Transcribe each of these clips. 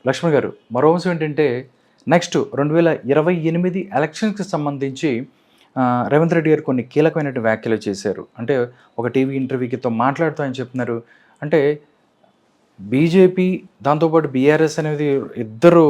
లక్ష్మణ్ గారు, మరో అంశం ఏంటంటే నెక్స్ట్ 2028 ఎలక్షన్స్కి సంబంధించి రేవంత్ రెడ్డి గారు కొన్ని కీలకమైనటువంటి వ్యాఖ్యలు చేశారు. అంటే ఒక టీవీ ఇంటర్వ్యూతో మాట్లాడుతూ ఆయన చెప్తున్నారు. అంటే బీజేపీ దాంతోపాటు బీఆర్ఎస్ అనేది ఇద్దరు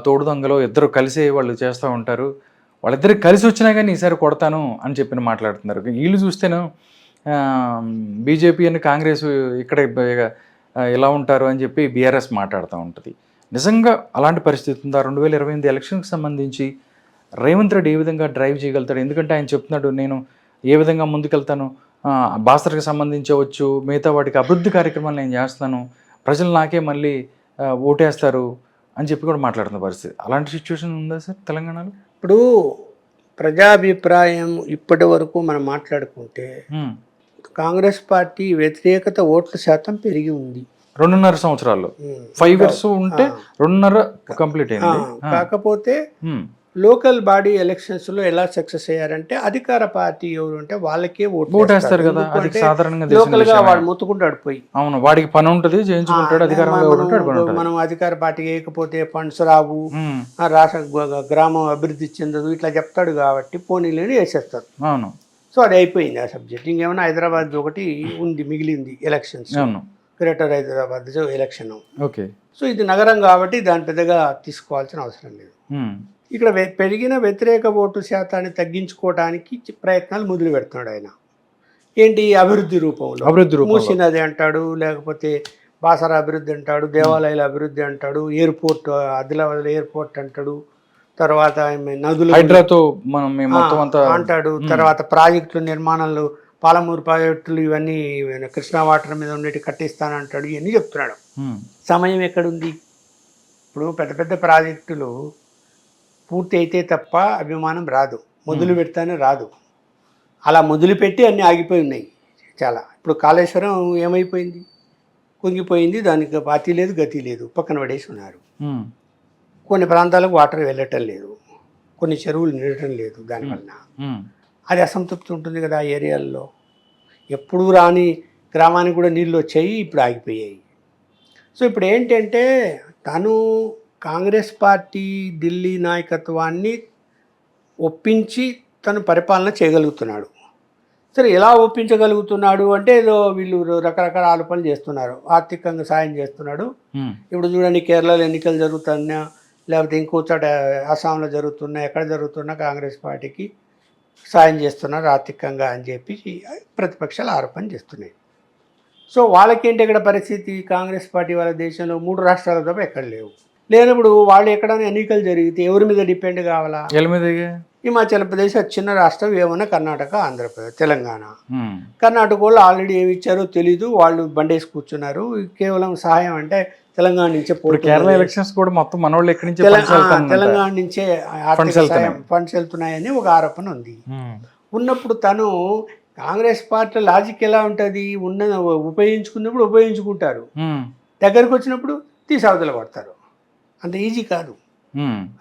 తోడుదొంగలు, ఇద్దరు కలిసి వాళ్ళు చేస్తూ ఉంటారు. వాళ్ళిద్దరికి కలిసి వచ్చినా కానీ ఈసారి కొడతాను అని చెప్పి మాట్లాడుతున్నారు. వీళ్ళు చూస్తేను బీజేపీ అని కాంగ్రెస్ ఇక్కడ ఇలా ఉంటారు అని చెప్పి బీఆర్ఎస్ మాట్లాడుతూ ఉంటుంది. నిజంగా అలాంటి పరిస్థితి ఉందా? 2028 ఎలక్షన్కి సంబంధించి రేవంత్ రెడ్డి ఏ విధంగా డ్రైవ్ చేయగలుగుతాడు? ఎందుకంటే ఆయన చెప్తున్నాడు, నేను ఏ విధంగా ముందుకెళ్తాను, బాసరకు సంబంధించవచ్చు, మిగతా వాటికి అభివృద్ధి కార్యక్రమాలు నేను చేస్తాను, ప్రజలు నాకే మళ్ళీ ఓటేస్తారు అని చెప్పి కూడా మాట్లాడుతున్న పరిస్థితి. అలాంటి సిచ్యువేషన్ ఉందా సార్ తెలంగాణలో? ఇప్పుడు ప్రజాభిప్రాయం ఇప్పటి వరకు మనం మాట్లాడుకుంటే కాంగ్రెస్ పార్టీ వ్యతిరేకత ఓట్ల శాతం పెరిగి ఉంది 2.5 సంవత్సరాల్లో. 5 years ఉంటే 2.5 కంప్లీట్ అయింది. కాకపోతే లోకల్ బాడీ ఎలక్షన్స్ లో ఎలా సక్సెస్ అయ్యారంటే అధికార పార్టీ ఎవరు అంటే వాళ్ళకే ఓటేస్తారు కదా. అది సాధారణంగా లోకల్ గా వాడు ముత్తుకుంటాడు పోయి. అవును, వాడికి పని ఉంటుంది, చేయించుకుంటాడు. అధికారంలో మనం అధికార పార్టీకి వేయకపోతే ఫండ్స్ రావు, రాష్ట్ర గ్రామం అభివృద్ధి చెందదు, ఇట్లా చెప్తాడు కాబట్టి పోనీలేని వేసేస్తారు. అవును. సో అది అయిపోయింది ఆ సబ్జెక్ట్. ఇంకేమైనా హైదరాబాద్ ఒకటి ఉంది మిగిలింది elections, greater Hyderabad election. Okay. So ఇది నగరం కాబట్టి దాని పెద్దగా తీసుకోవాల్సిన అవసరం లేదు. ఇక్కడ పెరిగిన వ్యతిరేక ఓటు శాతాన్ని తగ్గించుకోవడానికి ప్రయత్నాలు మొదలు పెడుతున్నాడు ఆయన. ఏంటి? అభివృద్ధి రూపంలో. మూసీ నది అంటాడు, లేకపోతే బాసర అభివృద్ధి అంటాడు, దేవాలయాల అభివృద్ధి అంటాడు, ఎయిర్పోర్ట్ ఆదిలాబాద్ ఎయిర్పోర్ట్ అంటాడు, తర్వాత నదులు అంటాడు, తర్వాత ప్రాజెక్టులు నిర్మాణాలు, పాలమూరు ప్రాజెక్టులు ఇవన్నీ కృష్ణా వాటర్ మీద ఉండేటి కట్టిస్తానంటాడు. ఇవన్నీ చెప్తున్నాడు. సమయం ఎక్కడుంది? ఇప్పుడు పెద్ద పెద్ద ప్రాజెక్టులు పూర్తి అయితే తప్ప అభిమానం రాదు, మొదలు పెడతానే రాదు. అలా మొదలుపెట్టి అన్నీ ఆగిపోయి ఉన్నాయి చాలా. ఇప్పుడు కాళేశ్వరం ఏమైపోయింది? కుంగిపోయింది, దానికి పాతి లేదు గతి లేదు, పక్కన పడేసి ఉన్నారు. కొన్ని ప్రాంతాలకు వాటర్ వెళ్ళటం లేదు, కొన్ని చెరువులు నిండటం లేదు. దానివల్ల అది అసంతృప్తి ఉంటుంది కదా ఆ ఏరియాల్లో. ఎప్పుడు రాని గ్రామానికి కూడా నీళ్ళు వచ్చాయి, ఇప్పుడు ఆగిపోయాయి. సో ఇప్పుడు ఏంటంటే తను కాంగ్రెస్ పార్టీ ఢిల్లీ నాయకత్వాన్ని ఒప్పించి తను పరిపాలన చేయగలుగుతున్నాడు. సరే, ఎలా ఒప్పించగలుగుతున్నాడు అంటే ఏదో వీళ్ళు రకరకాల ఆలోచనలు చేస్తున్నారు, ఆర్థికంగా సాయం చేస్తున్నాడు. ఇప్పుడు చూడండి, కేరళలో ఎన్నికలు జరుగుతున్నా, లేకపోతే ఇంకో చోట అస్సాంలో జరుగుతున్నా, ఎక్కడ జరుగుతున్నా కాంగ్రెస్ పార్టీకి సాయం చేస్తున్నారు ఆర్థికంగా అని చెప్పి ప్రతిపక్షాలు ఆరోపణ చేస్తున్నాయి. సో వాళ్ళకేంటి ఇక్కడ పరిస్థితి? కాంగ్రెస్ పార్టీ వాళ్ళ దేశంలో 3 రాష్ట్రాల తప్ప ఎక్కడ లేనప్పుడు వాళ్ళు ఎక్కడైనా ఎన్నికలు జరిగితే ఎవరి మీద డిపెండ్ కావాలా? హిమాచల్ ప్రదేశ్ చిన్న రాష్ట్రం, ఏమన్నా కర్ణాటక, ఆంధ్రప్రదేశ్, తెలంగాణ. కర్ణాటక వాళ్ళు ఆల్రెడీ ఏమి ఇచ్చారో తెలీదు, వాళ్ళు బండేసి కూర్చున్నారు. కేవలం సహాయం అంటే తెలంగాణ నుంచే కేరళ ఎలక్షన్స్ కూడా మొత్తం మనోళ్ళు ఎక్కడి నుంచి తెలంగాణ నుంచే ఫండ్స్ వెళ్తున్నాయని ఒక ఆరోపణ ఉంది. ఉన్నప్పుడు తను కాంగ్రెస్ పార్టీ లాజిక్ ఎలా ఉంటుంది? ఉపయోగించుకున్నప్పుడు ఉపయోగించుకుంటారు, దగ్గరకు వచ్చినప్పుడు తీసావతలు కొడతారు. అంత ఈజీ కాదు.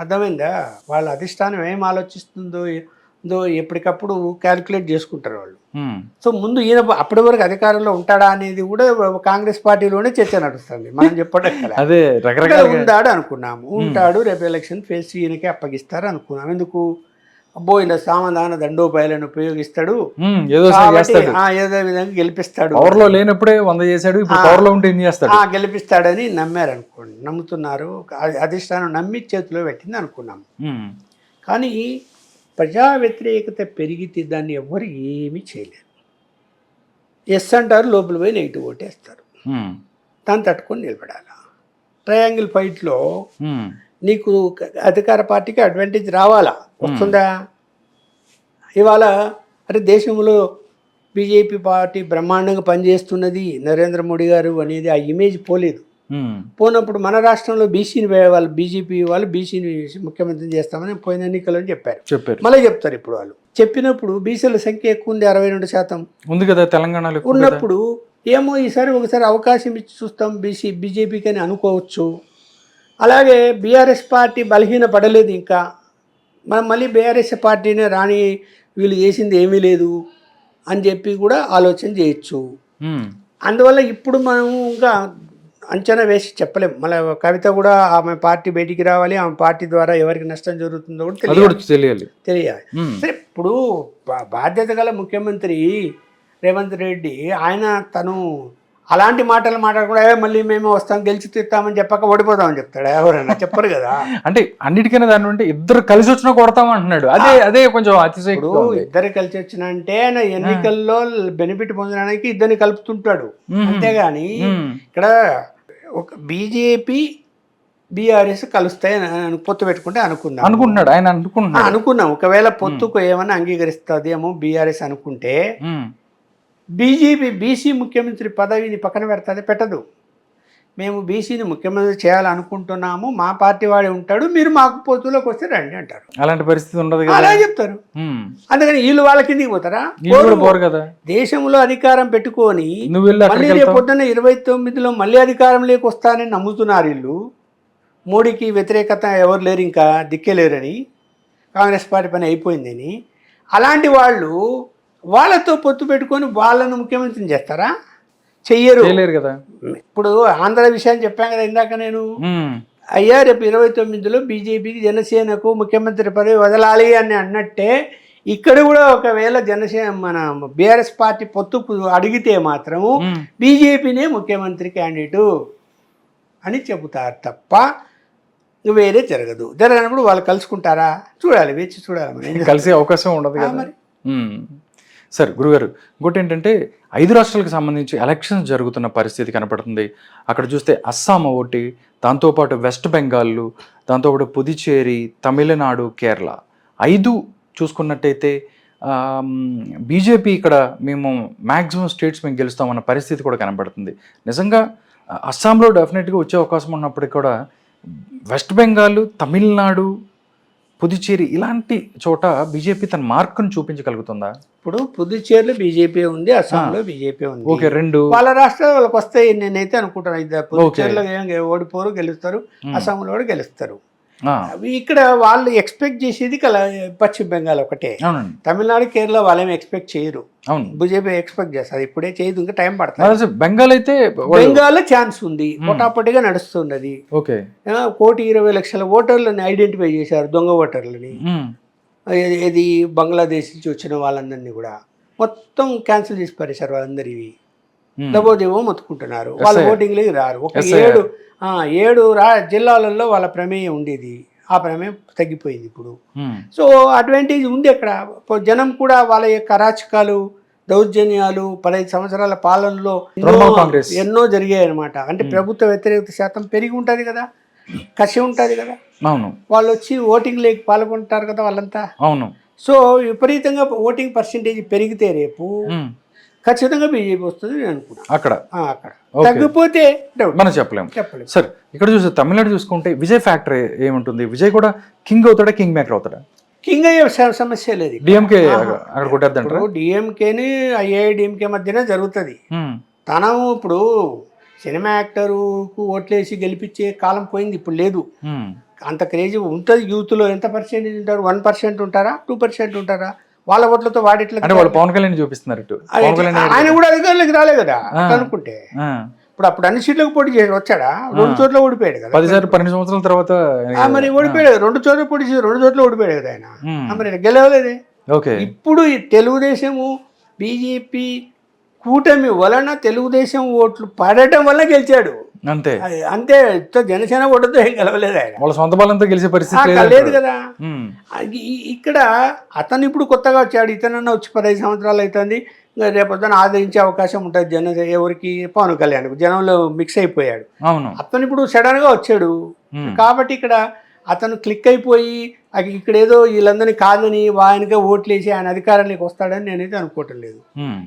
అర్థమైందా? వాళ్ళ అధిష్టానం ఏం ఆలోచిస్తుందో ఎప్పటికప్పుడు క్యాల్కులేట్ చేసుకుంటారు వాళ్ళు. సో ముందు ఈయన అప్పటి వరకు అధికారంలో ఉంటాడా అనేది కూడా కాంగ్రెస్ పార్టీలోనే చర్చ నడుస్తుంది. మనం చెప్పడం ఉంటాడు అనుకున్నాము, ఉంటాడు, రేపు ఎలక్షన్ ఫేస్ ఈయనకే అప్పగిస్తారు అనుకున్నాం. ఎందుకు? అబ్బో, ఇలా సామాధాన దండోపాయాలను ఉపయోగిస్తాడు, ఏదో విధంగా గెలిపిస్తాడు. పవర్లో లేనప్పుడే 100 చేశాడు, పవర్లో ఉంటే గెలిపిస్తాడని నమ్మారు అనుకోండి, నమ్ముతున్నారు. అధిష్టానం నమ్మి చేతిలో పెట్టింది అనుకున్నాము. కానీ ప్రజా వ్యతిరేకత పెరిగితే దాన్ని ఎవరు ఏమీ చేయలేరు. ఎస్ అంటారు, లోపల పోయి నెగిటివ్ ఓటేస్తారు. దాన్ని తట్టుకొని నిలబడాలి. ట్రయాంగిల్ ఫైట్లో నీకు అధికార పార్టీకి అడ్వాంటేజ్ రావాలా? వస్తుందా? ఇవాళ అరే దేశంలో బీజేపీ పార్టీ బ్రహ్మాండంగా పనిచేస్తున్నది, నరేంద్ర మోడీ గారు అనేది ఆ ఇమేజ్ పోలేదు. పోనప్పుడు మన రాష్ట్రంలో బీసీని వాళ్ళు బీజేపీ వాళ్ళు బీసీని ముఖ్యమంత్రిని చేస్తామని పోయిన ఎన్నికల్లో చెప్పారు. మళ్ళీ చెప్తారు ఇప్పుడు. వాళ్ళు చెప్పినప్పుడు బీసీల సంఖ్య ఎక్కువ ఉంది, 62% ఉంది కదా తెలంగాణలో. ఉన్నప్పుడు ఏమో ఈసారి ఒకసారి అవకాశం ఇచ్చి చూస్తాం బీజేపీకి అని అనుకోవచ్చు. అలాగే బీఆర్ఎస్ పార్టీ బలహీన పడలేదు ఇంకా, మనం మళ్ళీ బీఆర్ఎస్ పార్టీనే రాని, వీళ్ళు చేసింది ఏమీ లేదు అని చెప్పి కూడా ఆలోచన చేయొచ్చు. అందువల్ల ఇప్పుడు మనం ఇంకా అంచనా వేసి చెప్పలేం. మళ్ళీ కవిత కూడా ఆమె పార్టీ బయటికి రావాలి, ఆమె పార్టీ ద్వారా ఎవరికి నష్టం జరుగుతుందో కూడా అది కూడా తెలియాలి. తెలియాలి. సరే, ఇప్పుడు బాధ్యత గల ముఖ్యమంత్రి రేవంత్ రెడ్డి ఆయన తను అలాంటి మాటలు మాట్లాడకుండా మళ్ళీ మేము వస్తాం గెలిచి తీస్తామని చెప్పక ఓడిపోతామని చెప్తాడు. ఎవరైనా చెప్పరు కదా. అంటే అన్నిటికైనా దాని ఉంటే ఇద్దరు కలిసి వచ్చినా కొడతాం అంటున్నాడు. అదే కొంచెం అతిశయం. ఇప్పుడు ఇద్దరు కలిసి వచ్చిన అంటే ఆయన ఎన్నికల్లో బెనిఫిట్ పొందడానికి ఇద్దరిని కలుపుతుంటాడు, అంతేగాని ఇక్కడ ఒక బీజేపీ బీఆర్ఎస్ కలుస్తాయి పొత్తు పెట్టుకుంటే అనుకున్నాడు ఆయన అనుకున్నాం. ఒకవేళ పొత్తుకు ఏమైనా అంగీకరిస్తుందేమో బీఆర్ఎస్ అనుకుంటే బీజేపీ బీసీ ముఖ్యమంత్రి పదవిని పక్కన పెట్టదు. మేము బీసీని ముఖ్యమంత్రి చేయాలనుకుంటున్నాము, మా పార్టీ వాడే ఉంటాడు, మీరు మాకు పొత్తులోకి వస్తే రండి అంటారు. అలాంటి పరిస్థితి ఉండదు, అలా చెప్తారు. అందుకని వీళ్ళు వాళ్ళ కిందికి పోతారా? కదా. దేశంలో అధికారం పెట్టుకొని మళ్ళీ రేపు పొద్దున్న 29లో మళ్ళీ అధికారంలోకి వస్తానని నమ్ముతున్నారు వీళ్ళు. మోడీకి వ్యతిరేకత ఎవరు లేరు, ఇంకా దిక్కేలేరని, కాంగ్రెస్ పార్టీ పని అయిపోయిందని. అలాంటి వాళ్ళు వాళ్ళతో పొత్తు పెట్టుకొని వాళ్ళను ముఖ్యమంత్రిని చేస్తారా? చెయ్యరు కదా. ఇప్పుడు ఆంధ్ర విషయాన్ని చెప్పాను కదా ఇందాక నేను. అయ్యా రేపు 29లో బీజేపీకి జనసేనకు ముఖ్యమంత్రి పదవి వదలాలి అని అన్నట్టే ఇక్కడ కూడా ఒకవేళ జనసేన మన బీఆర్ఎస్ పార్టీ పొత్తు అడిగితే మాత్రము బీజేపీనే ముఖ్యమంత్రి క్యాండిడేటు అని చెబుతారు తప్ప వేరే జరగనప్పుడు వాళ్ళు కలుసుకుంటారా? చూడాలి, వేచి చూడాలి. కలిసే అవకాశం ఉండదు కదా మరి. సరే గురుగారు, ఇంకోటి ఏంటంటే 5 రాష్ట్రాలకు సంబంధించి ఎలక్షన్స్ జరుగుతున్న పరిస్థితి కనపడుతుంది. అక్కడ చూస్తే అస్సాం ఒకటి, దాంతోపాటు వెస్ట్ బెంగాల్, దాంతోపాటు పుదుచ్చేరి, తమిళనాడు, కేరళ 5 చూసుకున్నట్టయితే బీజేపీ ఇక్కడ మేము మ్యాక్సిమం స్టేట్స్ మేము గెలుస్తామన్న పరిస్థితి కూడా కనపడుతుంది. నిజంగా అస్సాంలో డెఫినెట్గా వచ్చే అవకాశం ఉన్నప్పటికీ కూడా వెస్ట్ బెంగాల్, తమిళనాడు, పుదుచ్చేరి ఇలాంటి చోట బీజేపీ తన మార్కును చూపించగలుగుతుందా? ఇప్పుడు పుదుచ్చేరిలో బీజేపీ ఉంది, అస్సాంలో బీజేపీ ఉంది. ఓకే, రెండు వాళ్ళ రాష్ట్రాలు వాళ్ళకి వస్తాయి నేనైతే అనుకుంటాను. పుదుచ్చేరిలో ఓడిపోరు, గెలుస్తారు. అస్సాంలో కూడా గెలుస్తారు. ఇక్కడ వాళ్ళు ఎక్స్పెక్ట్ చేసేది పశ్చిమ బెంగాల్ ఒకటే. తమిళనాడు, కేరళ వాళ్ళేమి ఎక్స్పెక్ట్ చేయరు. బీజేపీ ఎక్స్పెక్ట్ చేస్తారు, ఇప్పుడే చేయదు, ఇంకా టైం పడుతుంది. బెంగాల్ అయితే బెంగాల్లో ఛాన్స్ ఉంది, పొటాపొటిగా నడుస్తుంది అది. 1,20,00,000 ఓటర్లని ఐడెంటిఫై చేశారు, దొంగ ఓటర్లని. ఇది బంగ్లాదేశ్ నుంచి వచ్చిన వాళ్ళందరినీ కూడా మొత్తం క్యాన్సిల్ చేసి పారేశారు. వాళ్ళందరివి డబోదేమో మొత్తుకుంటున్నారు, వాళ్ళ ఓటింగ్లోకి రారు. ఒక 7 జిల్లాలలో వాళ్ళ ప్రమేయం ఉండేది, ఆ ప్రమేయం తగ్గిపోయింది ఇప్పుడు. సో అడ్వాంటేజ్ ఉంది అక్కడ. జనం కూడా వాళ్ళ యొక్క అరాచకాలు, దౌర్జన్యాలు 15 సంవత్సరాల పాలనలో ఎన్నో జరిగాయి అనమాట. అంటే ప్రభుత్వ వ్యతిరేకత శాతం పెరిగి ఉంటుంది కదా, కసి ఉంటుంది కదా. వాళ్ళు వచ్చి ఓటింగ్ లేక పాల్గొంటారు కదా వాళ్ళంతా. సో విపరీతంగా ఓటింగ్ పర్సెంటేజ్ పెరిగితే రేపు ఖచ్చితంగా బీజేపీ వస్తుంది నేను అనుకున్నాను. అక్కడ తగ్గిపోతే మనం చెప్పలేము. సరే, ఇక్కడ చూస్తే తమిళనాడు చూసుకుంటే విజయ్ ఫ్యాక్టర్ ఏముంటుంది? విజయ్ కూడా కింగ్ అవుతాడా, కింగ్ మేకర్ అవుతాడా? కింగ్ అయ్యే సమస్య లేదు. డిఎంకే అక్కడ కొట్టేద్దంటారు. డిఎంకేని ఐఏడిఎంకే మధ్యనే జరుగుతుంది. తను ఇప్పుడు సినిమా యాక్టర్కు ఓట్లేసి గెలిపించే కాలం పోయింది, ఇప్పుడు లేదు. అంత క్రేజీ ఉంటుంది యూత్లో. ఎంత పర్సెంటేజ్ ఉంటారు? 1% ఉంటారా, 2% ఉంటారా? వాళ్ళ ఓట్లతో వాడిట్లా పవన్ కళ్యాణ్ చూపిస్తున్నారు. ఆయన కూడా అధికారులకు రాలే కదా అనుకుంటే. అప్పుడు అన్ని సీట్లకు పోటీ చేసి వచ్చాడా? 2 చోట్ల ఓడిపోయాడు కదా. 12 సంవత్సరాల తర్వాత మరి ఓడిపోయాడు. 2 చోట్ల పోటీ చేసి 2 చోట్ల ఓడిపోయాడు కదా ఆయన. మరి గెలవలేదే. ఇప్పుడు తెలుగుదేశము బీజేపీ కూటమి వలన తెలుగుదేశం ఓట్లు పడటం వల్ల గెలిచాడు అంతే. జనసేన ఓటుతో ఏం గెలవలేదు ఆయన. వాళ్ళ సొంత బలంతో గెలిచే పరిస్థితి లేదు కదా. ఇక్కడ అతను ఇప్పుడు కొత్తగా వచ్చాడు, ఇతనన్నా వచ్చి 15 సంవత్సరాలు అవుతుంది. రేపొద్దున ఆదరించే అవకాశం ఉంటుంది ఎవరికి? పవన్ కళ్యాణ్. జనంలో మిక్స్ అయిపోయాడు. అతను ఇప్పుడు సడన్ గా వచ్చాడు కాబట్టి ఇక్కడ అతను క్లిక్ అయిపోయి ఇక్కడ ఏదో వీళ్ళందరినీ కాదని ఆయనకే ఓట్లేసి ఆయన అధికారంలోకి వస్తాడని నేనైతే అనుకోవటం లేదు.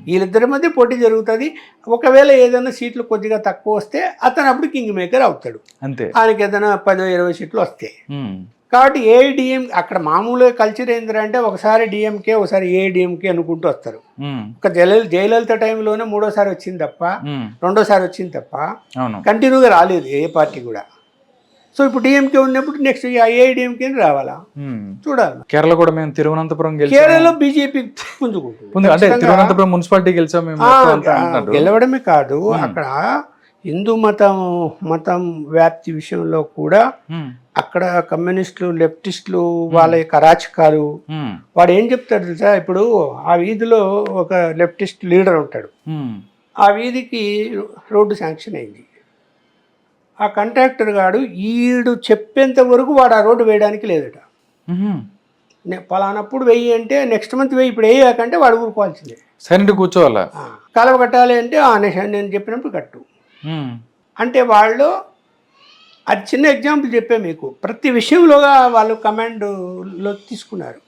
వీళ్ళిద్దరి మధ్య పోటీ జరుగుతుంది. ఒకవేళ ఏదైనా సీట్లు కొద్దిగా తక్కువ వస్తే అతను అప్పుడు కింగ్ మేకర్ అవుతాడు అంతే. ఆయనకి ఏదైనా 10-20 సీట్లు వస్తాయి. కాబట్టి ఏఐడిఎం అక్కడ మామూలుగా కల్చర్ ఏంటంటే ఒకసారి డిఎంకే, ఒకసారి ఏఐడిఎంకే అనుకుంటూ వస్తారు. ఒక జయలలిత టైంలోనే 3వ వచ్చింది తప్ప, 2వ వచ్చింది తప్ప కంటిన్యూగా రాలేదు ఏ పార్టీ కూడా. సో ఇప్పుడు డిఎంకే ఉన్నప్పుడు నెక్స్ట్ ఏఐడిఎంకే రావాలా చూడాలి. కేరళ కూడా మేము తిరువనంతపురం కేరళలో బీజేపీ పుంజుకుంటుంది. తిరువనంతపురం మున్సిపాలిటీ గెలిచాం. గెలవడమే కాదు, అక్కడ హిందూ మతం వ్యాప్తి విషయంలో కూడా అక్కడ కమ్యూనిస్టులు లెఫ్టిస్టులు వాళ్ళ యొక్క అరాచకాలు వాడు ఏం చెప్తాడు తెలుసా, ఇప్పుడు ఆ వీధిలో ఒక లెఫ్టిస్ట్ లీడర్ ఉంటాడు, ఆ వీధికి రోడ్డు శాంక్షన్ అయింది, ఆ కాంట్రాక్టర్ గాడు ఈడు చెప్పేంత వరకు వాడు ఆ రోడ్డు వేయడానికి లేదట. పలానప్పుడు వెయ్యి అంటే నెక్స్ట్ మంత్ వెయ్యి, ఇప్పుడు వేయకంటే వాడు ఊరుకోవాల్సిందే, సైలెంట్ కూర్చోవాలా. కాలువ కట్టాలి అంటే నేను చెప్పినప్పుడు కట్టు అంటే వాళ్ళు, అది చిన్న ఎగ్జాంపుల్ చెప్పే మీకు, ప్రతి విషయంలోగా వాళ్ళు కమాండ్లో తీసుకున్నారు.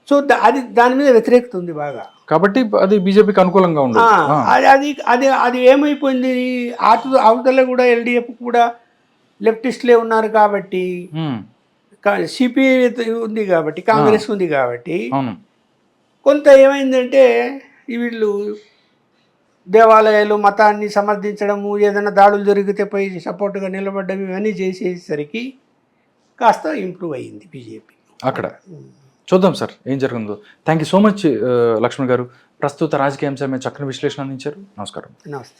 సో అది దాని మీద వ్యతిరేకత ఉంది బాగా, కాబట్టి అది బీజేపీకి అనుకూలంగా ఉంది. అది అది అది ఏమైపోయింది, అవతల కూడా ఎల్డిఎఫ్ కూడా లెఫ్టిస్టులే ఉన్నారు కాబట్టి, సిపిఐ ఉంది కాబట్టి, కాంగ్రెస్ ఉంది కాబట్టి, కొంత ఏమైందంటే వీళ్ళు దేవాలయాలు మతాన్ని సమర్థించడము, ఏదైనా దాడులు జరిగితే పోయి సపోర్ట్గా నిలబడ్డం, ఇవన్నీ చేసేసరికి కాస్త ఇంప్రూవ్ అయ్యింది బీజేపీ అక్కడ. చూద్దాం సార్ ఏం జరిగిందో. Thank you so much Lakshman గారు. ప్రస్తుత రాజకీయ అంశం మీద చక్కని విశ్లేషణ అందించారు. నమస్కారం. నమస్తే.